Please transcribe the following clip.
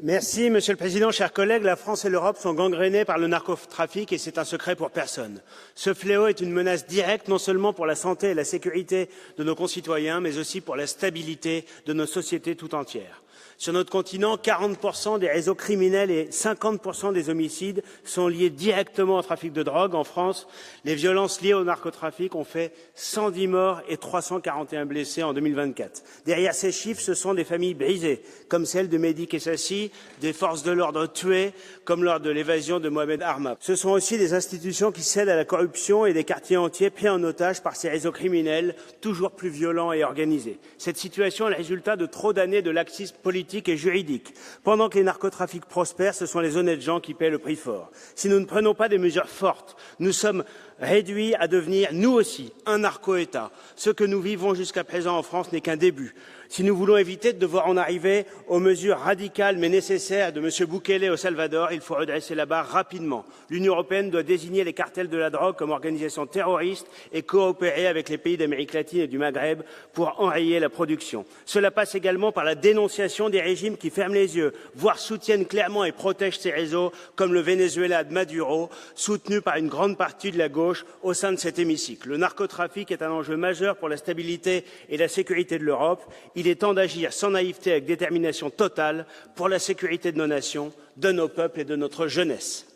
Merci, Monsieur le Président, chers collègues. La France et l'Europe sont gangrénées par le narcotrafic et c'est un secret pour personne. Ce fléau est une menace directe non seulement pour la santé et la sécurité de nos concitoyens, mais aussi pour la stabilité de nos sociétés tout entières. Sur notre continent, 40% des réseaux criminels et 50% des homicides sont liés directement au trafic de drogue. En France, les violences liées au narcotrafic ont fait 110 morts et 341 blessés en 2024. Derrière ces chiffres, ce sont des familles brisées, comme celle de Mehdi Kessassi, des forces de l'ordre tuées, comme lors de l'évasion de Mohamed Armab. Ce sont aussi des institutions qui cèdent à la corruption et des quartiers entiers pris en otage par ces réseaux criminels, toujours plus violents et organisés. Cette situation est le résultat de trop d'années de laxisme politique et juridique. Pendant que les narcotrafics prospèrent, ce sont les honnêtes gens qui paient le prix fort. Si nous ne prenons pas des mesures fortes, nous sommes réduits à devenir, nous aussi, un narco-État. Ce que nous vivons jusqu'à présent en France n'est qu'un début. Si nous voulons éviter de devoir en arriver aux mesures radicales mais nécessaires de M. Bukele au Salvador, il faut redresser la barre rapidement. L'Union européenne doit désigner les cartels de la drogue comme organisation terroriste et coopérer avec les pays d'Amérique latine et du Maghreb pour enrayer la production. Cela passe également par la dénonciation des régimes qui ferment les yeux, voire soutiennent clairement et protègent ces réseaux, comme le Venezuela de Maduro, soutenu par une grande partie de la gauche au sein de cet hémicycle. Le narcotrafic est un enjeu majeur pour la stabilité et la sécurité de l'Europe. Il est temps d'agir sans naïveté, avec détermination totale, pour la sécurité de nos nations, de nos peuples et de notre jeunesse.